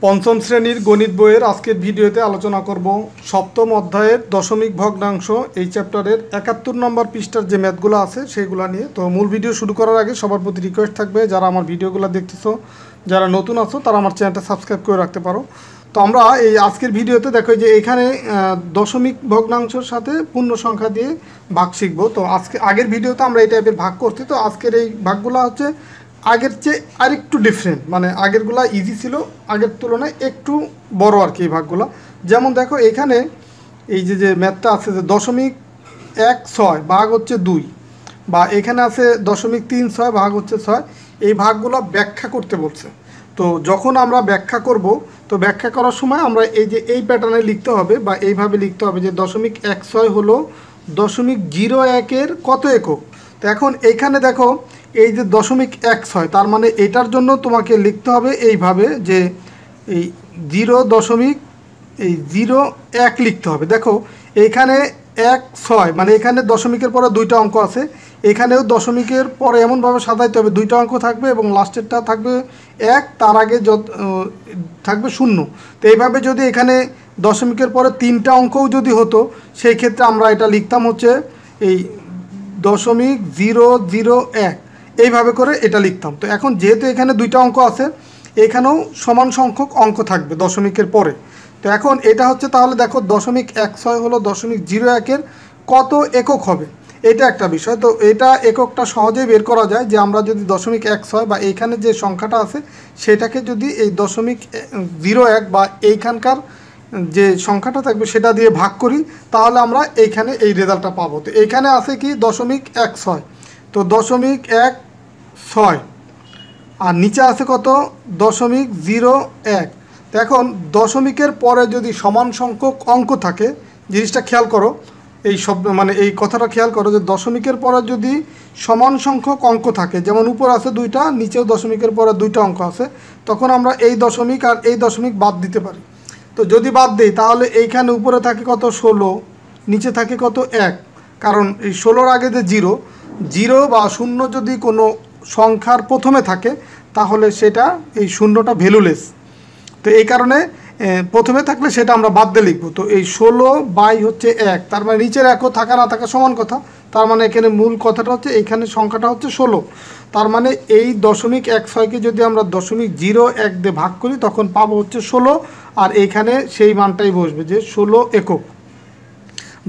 পঞ্চম শ্রেণীর গণিত বইয়ের আজকের ভিডিওতে আলোচনা করব সপ্তম অধ্যায়ের দশমিক ভগ্নাংশ এই চ্যাপ্টারের ৭১ নম্বর পৃষ্ঠার যে ম্যাথগুলো আছে সেইগুলো নিয়ে। তো মূল ভিডিও শুরু করার আগে সবার প্রতি রিকোয়েস্ট থাকবে, যারা আমার ভিডিওগুলো দেখতেছো, যারা নতুন আছো তারা আমার চ্যানেলটা সাবস্ক্রাইব করে রাখতে পারো। তো আমরা এই আজকের ভিডিওতে দেখো যে এখানে দশমিক ভগ্নাংশের সাথে পূর্ণ সংখ্যা দিয়ে ভাগ শিখবো। তো আগের ভিডিওতে আমরা এই টাইপের ভাগ করছি, তো আজকের এই ভাগগুলো হচ্ছে আগের চেয়ে আরেকটু ডিফারেন্ট, মানে আগেরগুলা ইজি ছিল, আগের তুলনায় একটু বড় আর কি এই ভাগগুলো। যেমন দেখো এখানে এই যে ম্যাথটা আছে যে 0.16 ভাগ হচ্ছে 2, বা এখানে আছে 0.36 ভাগ হচ্ছে 6, এই ভাগগুলো ব্যাখ্যা করতে বলছে। তো যখন আমরা ব্যাখ্যা করব, তো ব্যাখ্যা করার সময় আমরা এই প্যাটার্নে লিখতে হবে বা এইভাবে লিখতে হবে যে 0.16 হলো 0.01-এর কত একক। তো এখন এইখানে দেখো এই যে 0.16, তার মানে এটার জন্য তোমাকে লিখতে হবে এইভাবে যে এই 0.01 লিখতে হবে। দেখো এইখানে 16, মানে এখানে দশমিকের পরে দুইটা অঙ্ক আছে, এখানেও দশমিকের পরে এমনভাবে সাজাইতে হবে দুইটা অঙ্ক থাকবে এবং লাস্টেরটা থাকবে 1, তার আগে থাকবে 0। তো এইভাবে যদি এখানে দশমিকের পরে তিনটা অঙ্কও যদি হতো, সেই ক্ষেত্রে আমরা এটা লিখতাম হচ্ছে এই 0.001, এইভাবে করে এটা লিখতাম। তো এখন যেহেতু এখানে দুইটা অঙ্ক আছে, এখানেও সমান সংখ্যক অঙ্ক থাকবে দশমিকের পরে। তো এখন এটা হচ্ছে, তাহলে দেখো 0.16 হলো 0.01-এর কত একক হবে, এটা একটা বিষয়। তো এটা এককটা সহজেই বের করা যায় যে আমরা যদি 0.16 বা এইখানে যে সংখ্যাটা আছে সেটাকে যদি এই 0.01 বা এইখানকার যে সংখ্যাটা থাকবে সেটা দিয়ে ভাগ করি, তাহলে আমরা এইখানে এই রেজাল্টটা পাবো। তো এইখানে আছে কি 0.16, তো 0.16 আর নিচে আছে কত 0.01। তো এখন দশমিকের পরে যদি সমান সংখ্যক অঙ্ক থাকে, জিনিসটা খেয়াল করো, এই শব্দ মানে এই কথাটা খেয়াল করো যে দশমিকের পরে যদি সমান সংখ্যক অঙ্ক থাকে, যেমন উপর আছে দুইটা, নিচেও দশমিকের পরে দুইটা অঙ্ক আছে, তখন আমরা এই দশমিক আর এই দশমিক বাদ দিতে পারি। তো যদি বাদ দিই তাহলে এইখানে উপরে থাকে কত 16, নিচে থাকে কত 1, কারণ এই 16-র আগে যে 0 বা 0 যদি কোনো সংখ্যার প্রথমে থাকে তাহলে সেটা এই শূন্যটা ভ্যালুলেস। তো এই কারণে প্রথমে থাকলে সেটা আমরা বাদ দিয়ে লিখবো। তো এই 16/1, তার মানে নিচের একও থাকা না থাকা সমান কথা, তার মানে এখানে মূল কথাটা হচ্ছে এইখানে সংখ্যাটা হচ্ছে 16। তার মানে এই 0.16কে যদি আমরা 0.01 দিয়ে ভাগ করি তখন পাবো হচ্ছে 16, আর এইখানে সেই মানটাই বসবে যে 16 একক।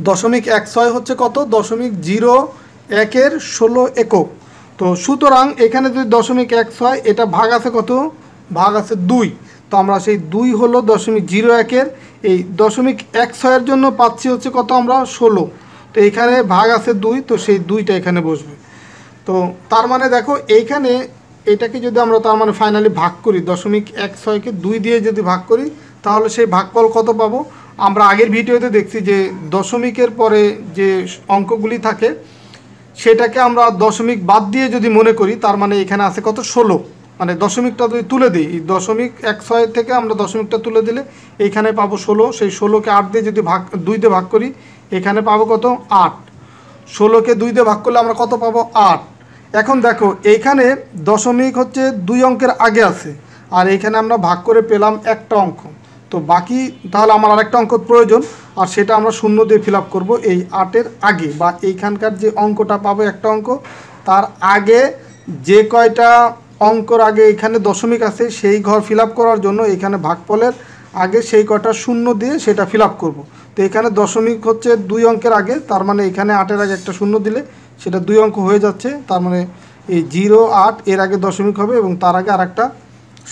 0.16 হচ্ছে কত 0.01-এর 16 একক। তো সুতরাং এখানে যদি 0.16, এটা ভাগ আছে কত, ভাগ আছে 2, তো আমরা সেই 2 হলো 0.01-এর এই 0.16-এর জন্য পাচ্ছি হচ্ছে কত আমরা 16। তো এইখানে ভাগ আছে 2, তো সেই 2টা এখানে বসবে। তো তার মানে দেখো এইখানে এটাকে যদি আমরা তার মানে ফাইনালি ভাগ করি, 0.16কে 2 দিয়ে যদি ভাগ করি তাহলে সেই ভাগফল কত পাবো। আমরা আগের ভিডিওতে দেখছি যে দশমিকের পরে যে অঙ্কগুলি থাকে সেটাকে আমরা দশমিক বাদ দিয়ে যদি মনে করি, তার মানে এখানে আছে কত 16, মানে দশমিকটা যদি তুলে দিই, এই 0.16 থেকে আমরা দশমিকটা তুলে দিলে এইখানে পাবো 16, সেই 16কে 8 দিয়ে যদি 2 দিয়ে ভাগ করি এখানে পাবো কত 8, 16কে 2 দিয়ে ভাগ করলে আমরা কত পাবো 8। এখন দেখো এইখানে দশমিক হচ্ছে 2 অঙ্কের আগে আছে, আর এইখানে আমরা ভাগ করে পেলাম একটা অঙ্ক। তো বাকি তাহলে আমার আরেকটা অঙ্ক প্রয়োজন, আর সেটা আমরা 0 দিয়ে ফিল আপ করবো এই 8-এর আগে, বা এইখানকার যে অঙ্কটা পাবো একটা অঙ্ক, তার আগে যে কয়টা অঙ্কর আগে এখানে দশমিক আছে সেই ঘর ফিল আপ করার জন্য এখানে ভাগফলের আগে সেই কয়টা 0 দিয়ে সেটা ফিল আপ করবো। তো এখানে দশমিক হচ্ছে 2 অঙ্কের আগে, তার মানে এখানে 8-এর আগে একটা 0 দিলে সেটা 2 অঙ্ক হয়ে যাচ্ছে, তার মানে এই 0.8 এর আগে দশমিক হবে এবং তার আগে আর একটা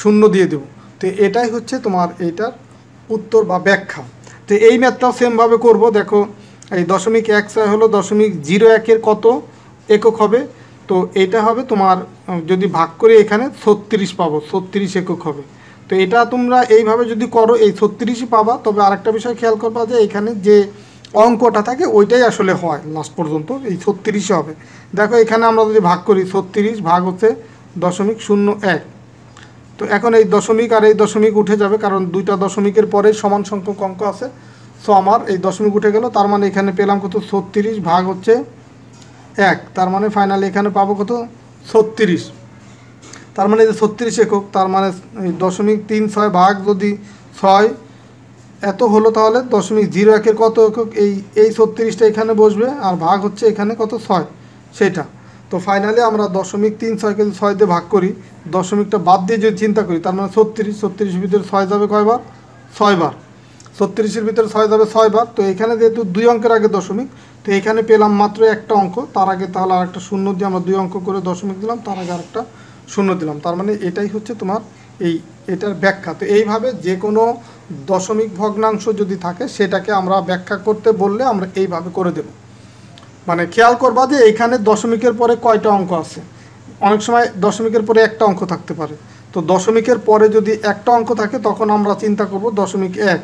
0 দিয়ে দেবো। তো এটাই হচ্ছে তোমার এইটার উত্তর বা ব্যাখ্যা। তো এই ম্যাথটাও সেমভাবে করব। দেখো এই 0.16 হলো 0.01-এর কত একক হবে, তো এটা হবে তোমার যদি ভাগ করে এখানে 36 পাবো, 36 একক হবে। তো এটা তোমরা এইভাবে যদি করো এই 36ই পাবা। তবে আরেকটা বিষয় খেয়াল করবা যে এখানে যে অঙ্কটা থাকে ওইটাই আসলে হয় লাস্ট পর্যন্ত এই 36 হবে। দেখো এখানে আমরা যদি ভাগ করি 36 ভাগ হচ্ছে 0.01, তো এখন এই দশমিক আর এই দশমিক উঠে যাবে, কারণ দুইটা দশমিকের পরে সমান সংখ্যক অঙ্ক আছে। সো আমার এই দশমিক উঠে গেল, তার মানে এখানে পেলাম কত 36 ভাগ হচ্ছে 1, তার মানে ফাইনালি এখানে পাবো কত 36। তার মানে এই যে 36 একক, তার মানে এই 0.36 ভাগ যদি 6 এত হলো, তাহলে 0.01-এর কত একক, এই 36টা এখানে বসবে, আর ভাগ হচ্ছে এখানে কত 6 সেটা। তো ফাইনালি আমরা 0.36কে যদি 6 দিয়ে ভাগ করি, দশমিকটা বাদ দিয়ে যদি চিন্তা করি, তার মানে 36 ভিতরে 6 যাবে কয়বার, 6 বার। 36-এর ভিতরে 6 যাবে 6 বার। তো এখানে যেহেতু 2 অঙ্কের আগে দশমিক, তো এখানে পেলাম মাত্র একটা অঙ্ক, তার আগে তাহলে আরেকটা শূন্য দিয়ে আমরা 2 অঙ্ক করে দশমিক দিলাম, তার আগে আরেকটা শূন্য দিলাম। তার মানে এটাই হচ্ছে তোমার এটার ব্যাখ্যা। তো এইভাবে যে কোনো দশমিক ভগ্নাংশ যদি থাকে সেটাকে আমরা ব্যাখ্যা করতে বললে আমরা এইভাবে করে দেব। মানে খেয়াল করবা যে এইখানে দশমিকের পরে কয়টা অঙ্ক আছে। অনেক সময় দশমিকের পরে একটা অঙ্ক থাকতে পারে। তো দশমিকের পরে যদি একটা অঙ্ক থাকে তখন আমরা চিন্তা করব 0.1।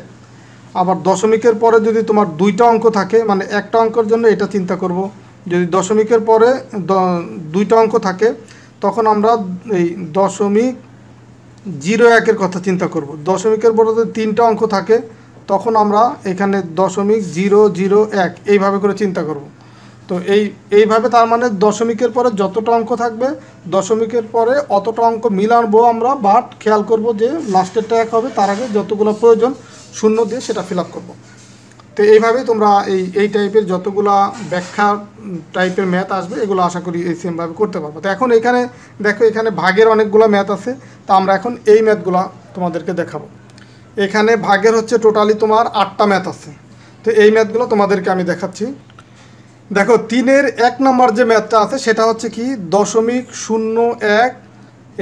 আবার দশমিকের পরে যদি তোমার 2টা অঙ্ক থাকে, মানে একটা অঙ্কের জন্য এটা চিন্তা করব। যদি দশমিকের পরে 2টা অঙ্ক থাকে তখন আমরা এই 0.01-এর কথা চিন্তা করব। দশমিকের পরে যদি 3টা অঙ্ক থাকে তখন আমরা এখানে 0.001 এইভাবে করে চিন্তা করব। তো এইভাবে তার মানে দশমিকের পরে যতটা অঙ্ক থাকবে দশমিকের পরে অতটা অঙ্ক মিলাবো আমরা, বাট খেয়াল করব যে লাস্টেরটা 1 হবে, তার আগে যতগুলো প্রয়োজন শূন্য দিয়ে সেটা ফিল আপ করবো। তো এইভাবেই তোমরা এই টাইপের যতগুলা ব্যাখ্যা টাইপের ম্যাথ আসবে এগুলো আশা করি এই সেমভাবে করতে পারবো। তো এখন এখানে দেখো, এখানে ভাগের অনেকগুলো ম্যাথ আছে, তো আমরা এখন এই ম্যাথগুলো তোমাদেরকে দেখাবো। এখানে ভাগের হচ্ছে টোটালি তোমার 8টা ম্যাথ আছে। তো এই ম্যাথগুলো তোমাদেরকে আমি দেখাচ্ছি। দেখো 3-এর 1 নম্বর যে ম্যাথটা আছে সেটা হচ্ছে কি 0.01,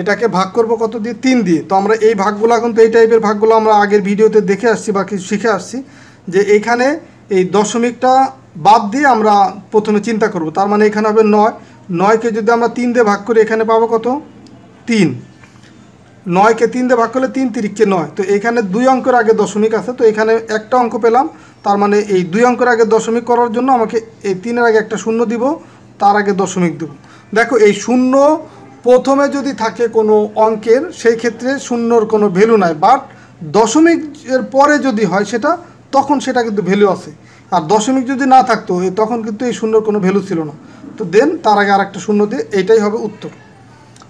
এটাকে ভাগ করব কত দিয়ে, 3 দিয়ে। তো আমরা এই ভাগগুলো কিন্তু এই টাইপের ভাগগুলো আমরা আগের ভিডিওতে দেখে আসছি বা কিছু শিখে আসছি, যে এইখানে এই দশমিকটা বাদ দিয়ে আমরা প্রথমে চিন্তা করব। তার মানে এখানে হবে 9, 9কে যদি আমরা 3 দিয়ে ভাগ করি এখানে পাবো কত 3। 9কে 3 দিয়ে ভাগ করলে 3 3-কে 9। তো এখানে 2 অঙ্কের আগে দশমিক আছে, তো এখানে একটা অঙ্ক পেলাম। তার মানে এই 2 অঙ্কের আগে দশমিক করার জন্য আমাকে এই 3-এর আগে একটা শূন্য দিব, তার আগে দশমিক দেব। দেখো এই শূন্য প্রথমে যদি থাকে কোনো অঙ্কের, সেই ক্ষেত্রে শূন্যর কোনো ভ্যালু নাই, বাট দশমিকের পরে যদি হয় সেটা, তখন সেটা কিন্তু ভ্যালু আছে। আর দশমিক যদি না থাকতো তখন কিন্তু এই শূন্যর কোনো ভ্যালু ছিল না। তো দেন তার আগে আরেকটা শূন্য দিয়ে, এইটাই হবে উত্তর।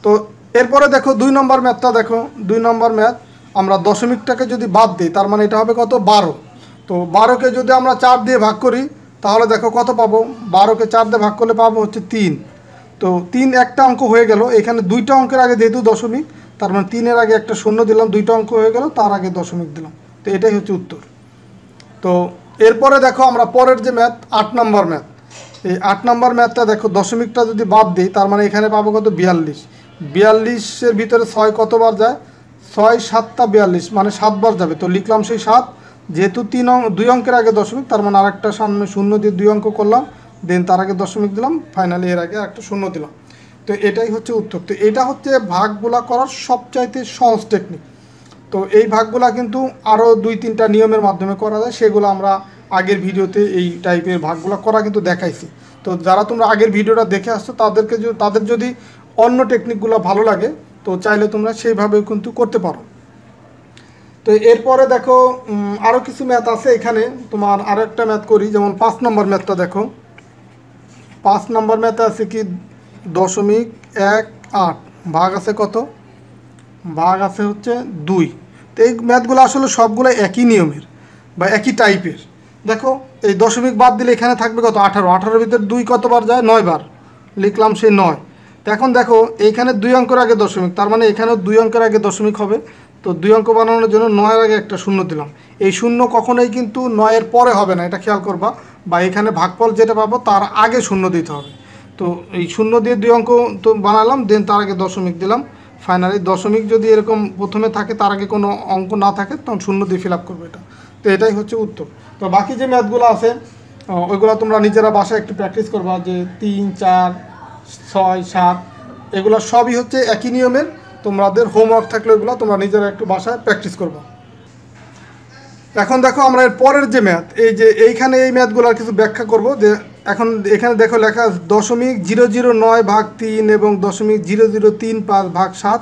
তো এরপরে দেখো 2 নম্বর ম্যাথটা দেখো। 2 নম্বর ম্যাথ, আমরা দশমিকটাকে যদি বাদ দিই তার মানে এটা হবে কত 12। তো 12কে যদি আমরা 4 দিয়ে ভাগ করি তাহলে দেখো কত পাবো, 12কে 4 দিয়ে ভাগ করলে পাবো হচ্ছে 3। তো 3 একটা অঙ্ক হয়ে গেল। এখানে 2টা অঙ্কের আগে যেহেতু দশমিক, তার মানে 3-এর আগে একটা শূন্য দিলাম, 2টা অঙ্ক হয়ে গেল, তার আগে দশমিক দিলাম। তো এটাই হচ্ছে উত্তর। তো এরপরে দেখো আমরা পরের যে ম্যাথ 8 নম্বর ম্যাথ, এই 8 নম্বর ম্যাথটা দেখো দশমিকটা যদি বাদ দিই তার মানে এখানে পাবো কত 42। 42-এর ভিতরে 6 কতবার যায়, 6 7টা 42, মানে 7 বার যাবে। তো লিখলাম সেই 7, যেহেতু 2 অঙ্কের আগে দশমিক, তার মানে আরেকটা সামনে শূন্য দিয়ে 2 অঙ্ক করলাম, দেন তার আগে দশমিক দিলাম, ফাইনালি এর আগে একটা শূন্য দিলাম। তো এটাই হচ্ছে উত্তর। তো এটা হচ্ছে ভাগগুলা করার সবচাইতে সহজ টেকনিক। তো এই ভাগগুলা কিন্তু আরও 2-3টা নিয়মের মাধ্যমে করা যায়, সেগুলো আমরা আগের ভিডিওতে এই টাইপের ভাগগুলো করা কিন্তু দেখাইছি। তো যারা তোমরা আগের ভিডিওটা দেখে আসছো তাদের যদি অন্য টেকনিকগুলো ভালো লাগে তো চাইলে তোমরা সেইভাবেও কিন্তু করতে পারো। তো এরপরে দেখো আরও কিছু ম্যাথ আছে এখানে। তোমার আরও একটা ম্যাথ করি, যেমন 5 নম্বর ম্যাথটা দেখো। 5 নম্বর ম্যাথে আছে কি 0.18, ভাগ আছে কত, ভাগ আছে হচ্ছে 2। তো এই ম্যাথগুলো আসলে সবগুলো একই নিয়মের বা একই টাইপের। দেখো এই দশমিক বাদ দিলে এখানে থাকবে কত 18, 18-এর ভিতরে 2 কতবার যায় 9 বার, লিখলাম সেই 9। তো এখন দেখো এইখানে 2 অঙ্কের আগে দশমিক, তার মানে এখানেও 2 অঙ্কের আগে দশমিক হবে। তো 2 অঙ্ক বানানোর জন্য 9-এর আগে একটা শূন্য দিলাম। এই শূন্য কখনোই কিন্তু 9-এর পরে হবে না, এটা খেয়াল করবা। বা এখানে ভাগফল যেটা পাবো তার আগে শূন্য দিতে হবে। তো এই শূন্য দিয়ে 2 অঙ্ক তো বানালাম, দেন তার আগে দশমিক দিলাম। ফাইনালি দশমিক যদি এরকম প্রথমে থাকে, তার আগে কোনো অঙ্ক না থাকে, তখন শূন্য দিয়ে ফিল আপ করবো এটা। তো এটাই হচ্ছে উত্তর। তো বাকি যে ম্যাথগুলো আছে ওইগুলো তোমরা নিজেরা বাসায় একটু প্র্যাকটিস করবা, যে 3 4 6 7 এগুলো সবই হচ্ছে একই নিয়মের। তোমাদের হোমওয়ার্ক থাকলে ওইগুলো তোমরা নিজেরা একটু বাসায় প্র্যাকটিস করবা। এখন দেখো আমরা এর পরের যে ম্যাথ, এইখানে এই ম্যাথগুলোর কিছু ব্যাখ্যা করব। যে এখন এখানে দেখো লেখা 0.009 ভাগ 3 এবং 0.0035 ভাগ 7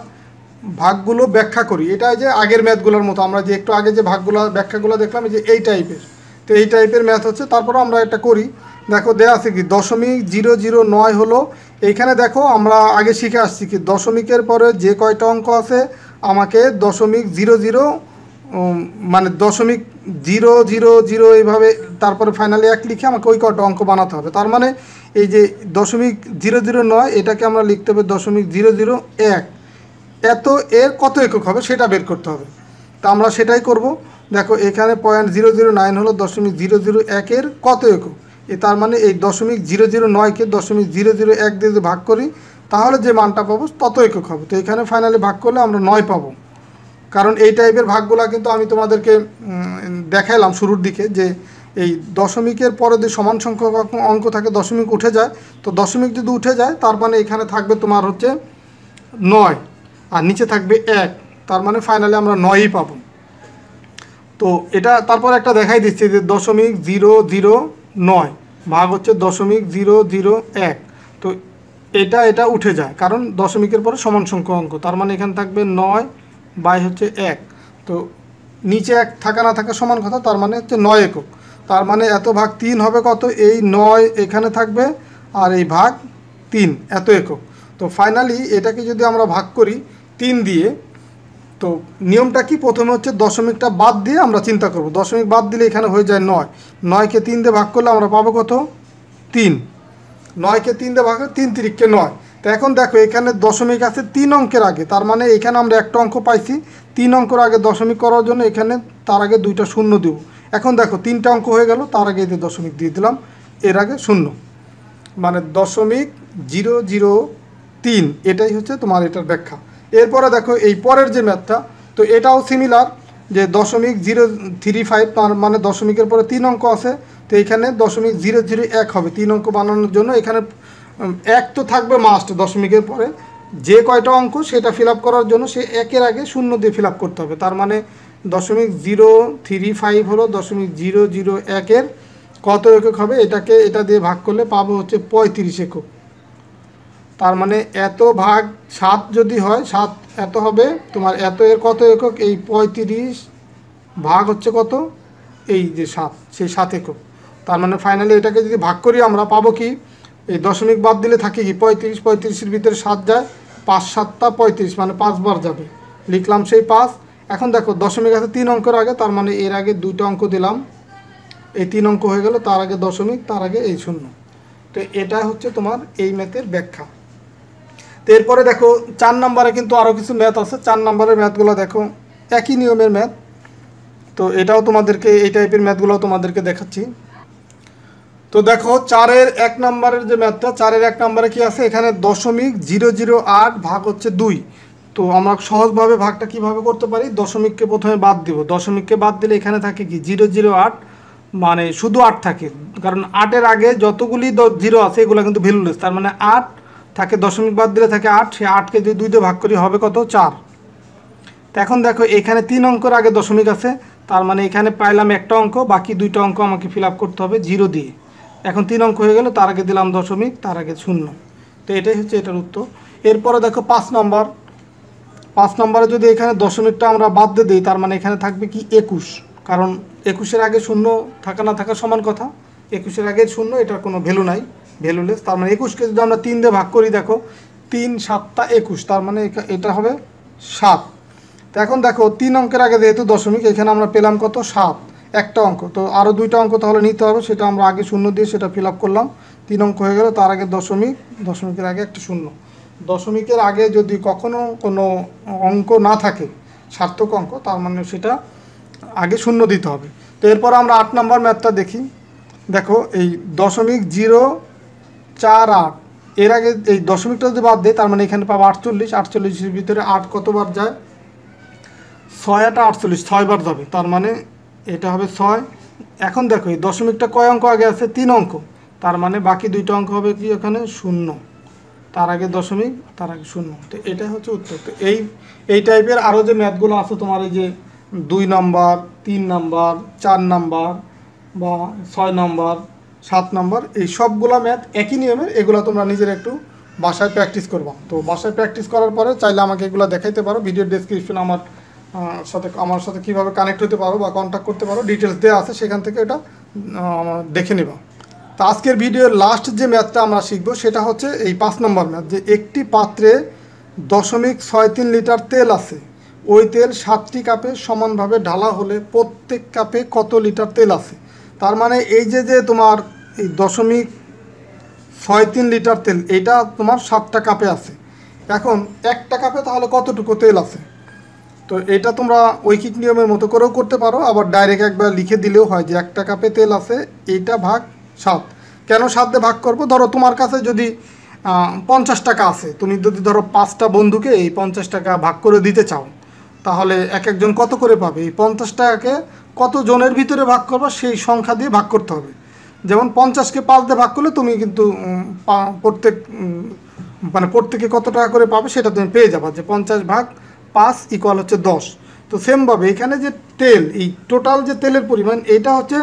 ভাগগুলো ব্যাখ্যা করি। এটা যে আগের ম্যাথগুলোর মতো, আমরা যে একটু আগে যে ভাগগুলো ব্যাখ্যাগুলো দেখলাম, যে এই টাইপের। তো এই টাইপের ম্যাথ হচ্ছে। তারপরে আমরা এটা করি। দেখো দেয়া আছে কি 0.009 হলো। এইখানে দেখো আমরা আগে শিখে আসছি কি দশমিকের পরে যে কয়টা অঙ্ক আছে আমাকে 0.00 মানে 0.000 এইভাবে তারপরে ফাইনালি 1 লিখে আমাকে ওই কয়টা অঙ্ক বানাতে হবে। তার মানে এই যে 0.009 এটাকে আমরা লিখতে হবে 0.001। এত এর কত একক হবে সেটা বের করতে হবে। তা আমরা সেটাই করব। দেখো এখানে 0.009 হলো 0.001 এর কত একক, তার মানে এই 0.009কে 0.001 দিয়ে যদি ভাগ করি তাহলে যে মানটা পাবো তত একক হবে। তো এখানে ফাইনালি ভাগ করলে আমরা 9 পাবো। কারণ এই টাইপের ভাগগুলো কিন্তু আমি তোমাদেরকে দেখাইলাম শুরুর দিকে যে এই দশমিকের পরে যে সমান সংখ্যক অঙ্ক থাকে দশমিক উঠে যায়, তো দশমিক যদি উঠে যায় তার মানে এখানে থাকবে তোমার হচ্ছে 9 আর নিচে থাকবে 1, তার মানে ফাইনালি আমরা 9ই পাবো। তো এটা তারপর একটা দেখাই দিচ্ছি যে 0.009 ভাগ হচ্ছে 0.001। তো এটা উঠে যায় কারণ দশমিকের পরে সমান সংখ্যক অঙ্ক, তার মানে এখানে থাকবে 9 বাই হচ্ছে 1। তো নিচে 1 থাকা না থাকা সমান কথা, তার মানে হচ্ছে 9 একক। তার মানে এত ভাগ 3 হবে কত, এই 9 এখানে থাকবে আর এই ভাগ 3 এত একক। তো ফাইনালি এটাকে যদি আমরা ভাগ করি 3 দিয়ে, তো নিয়মটা কি, প্রথমে হচ্ছে দশমিকটা বাদ দিয়ে আমরা চিন্তা করব। দশমিক বাদ দিলে এখানে হয়ে যায় 9, 9কে 3 দিয়ে ভাগ করলে আমরা পাবো কত 3, 9কে 3 দিয়ে ভাগ 3 3কে 9। তো এখন দেখো এখানে দশমিক আছে 3 অঙ্কের আগে, তার মানে এখানে আমরা একটা অঙ্ক পাইছি 3 অঙ্কের আগে দশমিক করার জন্য এখানে তার আগে 2টা শূন্য দেব। এখন দেখো 3টা অঙ্ক হয়ে গেল, তার আগে এতে দশমিক দিয়ে দিলাম, এর আগে শূন্য, মানে 0.003 এটাই হচ্ছে তোমার এটার ব্যাখ্যা। এরপরে দেখো এই পরের যে ম্যাথটা, তো এটাও সিমিলার যে 0.035, তার মানে দশমিকের পরে 3 অঙ্ক আছে, তো এখানে 0.001 হবে 3 অঙ্ক বানানোর জন্য। এখানে 1 তো থাকবে মাস্ট দশমিকের পরে, যে কয়টা অঙ্ক সেটা ফিল আপ করার জন্য সে 1-এর আগে শূন্য দিয়ে ফিল আপ করতে হবে। তার মানে 0.035 হলো 0.001-এর কত একক হবে, এটা দিয়ে ভাগ করলে পাবো হচ্ছে 35 একক। তার মানে এত ভাগ 7 যদি হয় 7 এত হবে তোমার, এত এর কত একক, এই 35 ভাগ হচ্ছে কত, এই যে 7, সেই 7 একক। তার মানে ফাইনালি এটাকে যদি ভাগ করি আমরা পাবো কি, এই দশমিক বাদ দিলে থাকে কি 35, 35-এর ভিতরে 7 যায়, 5 7টা 35, মানে 5 বার যাবে, লিখলাম সেই 5। এখন দেখো দশমিক আছে 3 অঙ্কের আগে, তার মানে এর আগে 2টা অঙ্ক দিলাম, এই 3 অঙ্ক হয়ে গেল, তার আগে দশমিক, তার আগে এই শূন্য। তো এটা হচ্ছে তোমার এই ম্যাথের ব্যাখ্যা। তো এরপরে দেখো 4 নম্বরে কিন্তু আরও কিছু ম্যাথ আছে। 4 নম্বরের ম্যাথগুলো দেখো একই নিয়মের ম্যাথ, তো এটাও তোমাদেরকে এই টাইপের ম্যাথগুলো তোমাদেরকে দেখাচ্ছি। তো দেখো 4-এর 1 নম্বরের যে ম্যাথটা, 4-এর 1 নম্বরে কি আছে, এখানে 0.008 ভাগ হচ্ছে 2। তো আমরা সহজভাবে ভাগটা কিভাবে করতে পারি, দশমিককে প্রথমে বাদ দিব, দশমিককে বাদ দিলে এখানে থাকে কি 0.08, মানে শুধু 8 থাকে, কারণ 8-এর আগে যতগুলি 0 আছে এগুলো কিন্তু ভ্যালুলেস, তার মানে 8 থাকে, দশমিক বাদ দিলে থাকে 8, সে 8কে যদি 2 দিয়ে ভাগ করি হবে কত 4। তো এখন দেখো এখানে 3 অঙ্কের আগে দশমিক আছে, তার মানে এখানে পাইলাম একটা অঙ্ক, বাকি 2টা অঙ্ক আমাকে ফিল আপ করতে হবে 0 দিয়ে। এখন 3 অঙ্ক হয়ে গেল, তার আগে দিলাম দশমিক, তার আগে শূন্য। তো এটাই হচ্ছে এটার উত্তর। এরপরে দেখো 5 নম্বর, 5 নম্বরে যদি এখানে দশমিকটা আমরা বাদ দিয়ে দিই, তার মানে এখানে থাকবে কি 21, কারণ 21-এর আগে শূন্য থাকা না থাকা সমান কথা, 21-এর আগে শূন্য, এটার কোনো ভ্যালু নাই, ভ্যালুলেস। তার মানে 21কে যদি আমরা 3 দিয়ে ভাগ করি, দেখো 3 7টা 21, তার মানে এটা হবে 7। তো এখন দেখো 3 অঙ্কের আগে যেহেতু দশমিক, এখানে আমরা পেলাম কত 7, একটা অঙ্ক, তো আরও 2টা অঙ্ক তাহলে নিতে হবে, সেটা আমরা আগে শূন্য দিয়ে সেটা ফিল আপ করলাম, 3 অঙ্ক হয়ে গেল, তার আগে দশমিক, দশমিকের আগে একটা শূন্য। দশমিকের আগে যদি কখনো কোনো অঙ্ক না থাকে সার্থক অঙ্ক, তার মানে সেটা আগে শূন্য দিতে হবে। তো এরপর আমরা 8 নম্বর ম্যাথটা দেখি। দেখো এই 0.048, এর আগে এই দশমিকটা যদি বাদ দেয়, তার মানে এখানে পাবো 48, 48-এর ভিতরে 8 কতবার যায়, 6 8 48, 6 বার যাবে, তার মানে এটা হবে 6। এখন দেখো এই দশমিকটা কয় অঙ্ক আগে আছে, 3 অঙ্ক, তার মানে বাকি 2টা অঙ্ক হবে কি এখানে শূন্য, তার আগে দশমিক, তার আগে শূন্য। তো এটা হচ্ছে উত্তর। তো এই টাইপের আরও যে ম্যাথগুলো আছে তোমার, এই যে 2 নম্বর, 3 নম্বর, 4 নম্বর বা 6 নম্বর, 7 নম্বর, এই সবগুলা ম্যাথ একই নিয়মের, এগুলো তোমরা নিজের একটু বাসায় প্র্যাকটিস করবা। তো বাসায় প্র্যাকটিস করার পরে চাইলে আমাকে এগুলো দেখাইতে পারো, ভিডিও ডেসক্রিপশন আমার সাথে কীভাবে কানেক্ট হতে পারো বা কন্ট্যাক্ট করতে পারো, ডিটেলস দেওয়া আছে, সেখান থেকে এটা দেখে নেবা। তো আজকের ভিডিওর লাস্ট যে ম্যাথটা আমরা শিখবো সেটা হচ্ছে এই 5 নম্বর ম্যাথ, যে একটি পাত্রে 0.63 লিটার তেল আছে, ওই তেল 7টি কাপে সমানভাবে ঢালা হলে প্রত্যেক কাপে কত লিটার তেল আছে। তার মানে এই যে তোমার এই 0.63 লিটার তেল, এইটা তোমার 7টা কাপে আছে। এখন একটা কাপে তাহলে কতটুকু তেল আছে, তো এটা তোমরা ঐকিক নিয়মের মতো করেও করতে পারো, আবার ডাইরেক্ট একবার লিখে দিলেও হয় যে একটা কাপে তেল আছে এইটা ভাগ 7। কেন 7 দিয়ে ভাগ করবো, ধরো তোমার কাছে যদি 50 টাকা আছে, তুমি যদি ধরো 5টা বন্ধুকে এই 50 টাকা ভাগ করে দিতে চাও, তাহলে এক একজন কত করে পাবে, এই 50 টাকাকে কত জনের ভিতরে ভাগ করবা সেই সংখ্যা দিয়ে ভাগ করতে হবে। যেমন 50কে 5 দিয়ে ভাগ করলে তুমি কিন্তু প্রত্যেকে কত টাকা করে পাবে সেটা তুমি পেয়ে যাবা, যে 50 ভাগ 5 ইকুয়াল হচ্ছে 10। তো সেমভাবে এখানে যে তেল, এই টোটাল যে তেলের পরিমাণ, এইটা হচ্ছে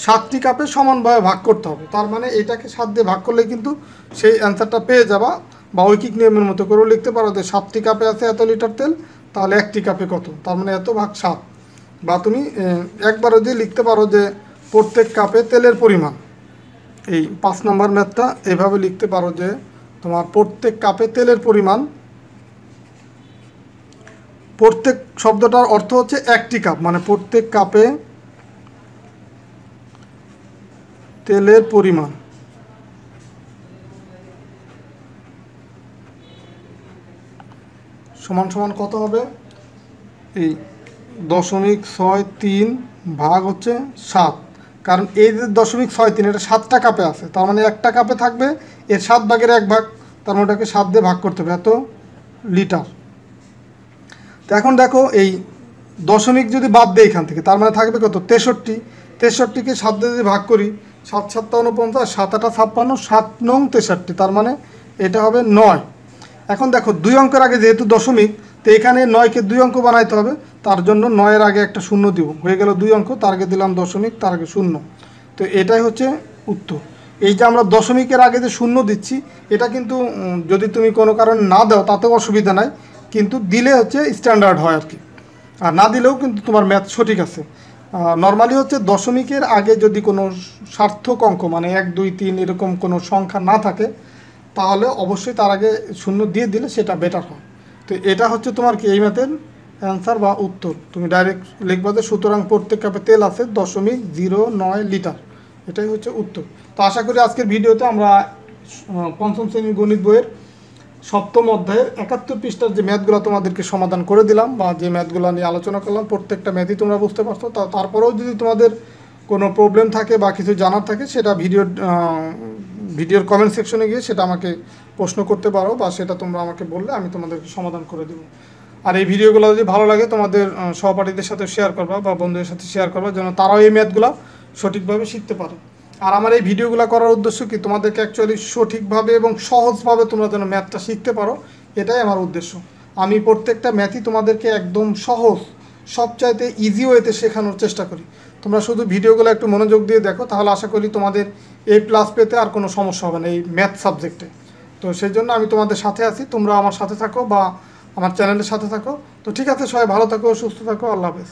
7টি কাপে সমানভাবে ভাগ করতে হবে। তার মানে এটাকে 7 দিয়ে ভাগ করলে কিন্তু সেই অ্যান্সারটা পেয়ে যাবা, বা ঐকিক নিয়মের মতো করেও লিখতে পারো যে 7টি কাপে আছে এত লিটার তেল, তাহলে একটি কাপে কত, তার মানে এত ভাগ 7। বা তুমি একবারও দিয়ে লিখতে পারো যে প্রত্যেক কাপে তেলের পরিমাণ। এই 5 নম্বর ম্যাথটা এভাবে লিখতে পারো যে তোমার প্রত্যেক কাপে তেলের পরিমাণ, প্রত্যেক শব্দটার অর্থ হচ্ছে একটি কাপ, মানে প্রত্যেক কাপে তেলের পরিমাণ সমান সমান কত হবে, এই 0.63 ভাগ হচ্ছে 7। কারণ এই যে 0.63 এটা 7টা কাপে আছে, তার মানে একটা কাপে থাকবে এর 7 ভাগের 1 ভাগ, তার মানে ওটাকে 7 দিয়ে ভাগ করতে হবে, এত লিটার। তো এখন দেখো এই দশমিক যদি বাদ দেয় এখান থেকে, তার মানে থাকবে কত, 63। 63কে 7 দিয়ে যদি ভাগ করি, 7 7 49, 7 8 56, 7 9 63, তার মানে এটা হবে 9। এখন দেখো 2 অঙ্কের আগে যেহেতু দশমিক, তো এখানে 9কে 2 অঙ্ক বানাইতে হবে, তার জন্য 9-এর আগে একটা শূন্য দিব, হয়ে গেল 2 অঙ্ক, তার আগে দিলাম দশমিক, তার আগে শূন্য। তো এটাই হচ্ছে উত্তর। এই যে আমরা দশমিকের আগে যে শূন্য দিচ্ছি, এটা কিন্তু যদি তুমি কোনো কারণে না দাও তাতেও অসুবিধা নাই, কিন্তু দিলে হচ্ছে স্ট্যান্ডার্ড হয় আর কি, আর না দিলেও কিন্তু তোমার ম্যাথ সঠিক আছে। নর্মালি হচ্ছে দশমিকের আগে যদি কোনো সার্থক অঙ্ক, মানে 1 2 3 এরকম কোনো সংখ্যা না থাকে, তাহলে অবশ্যই তার আগে শূন্য দিয়ে দিলে সেটা বেটার হয়। তো এটা হচ্ছে তোমার কি এই ম্যাথের অ্যান্সার বা উত্তর। তুমি ডাইরেক্ট লিখবা যে সুতরাং প্রত্যেক কাপে তেল আছে 0.09 লিটার, এটাই হচ্ছে উত্তর। তো আশা করি আজকের ভিডিওতে আমরা পঞ্চম শ্রেণীর গণিত বইয়ের 7ম অধ্যায়ের 71 পৃষ্ঠার যে ম্যাথগুলো তোমাদেরকে সমাধান করে দিলাম, বা যে ম্যাথগুলো নিয়ে আলোচনা করলাম, প্রত্যেকটা ম্যাথই তোমরা বুঝতে পারছো। তারপরেও যদি তোমাদের কোনো প্রবলেম থাকে বা কিছু জানার থাকে, সেটা ভিডিওর কমেন্ট সেকশনে গিয়ে সেটা আমাকে প্রশ্ন করতে পারো, বা সেটা তোমরা আমাকে বললে আমি তোমাদেরকে সমাধান করে দেবো। আর এই ভিডিওগুলো যদি ভালো লাগে তোমাদের সহপাঠীদের সাথে শেয়ার করবা বা বন্ধুদের সাথে শেয়ার করবা, যেন তারাও এই ম্যাথগুলো সঠিকভাবে শিখতে পারে। আর আমার এই ভিডিওগুলো করার উদ্দেশ্য কি, তোমাদেরকে অ্যাকচুয়ালি সঠিকভাবে এবং সহজভাবে তোমরা যেন ম্যাথটা শিখতে পারো, এটাই আমার উদ্দেশ্য। আমি প্রত্যেকটা ম্যাথই তোমাদেরকে একদম সহজ, সবচাইতে ইজি ওয়েতে শেখানোর চেষ্টা করি। তোমরা শুধু ভিডিওগুলো একটু মনোযোগ দিয়ে দেখো, তাহলে আশা করি তোমাদের A+ পেতে আর কোনো সমস্যা হবে না এই ম্যাথ সাবজেক্টে। তো সেই জন্য আমি তোমাদের সাথে আছি, তোমরা আমার সাথে থাকো বা আমার চ্যানেলের সাথে থাকো। তো ঠিক আছে, সবাই ভালো থাকো, সুস্থ থাকো, আল্লাহ হাফেজ।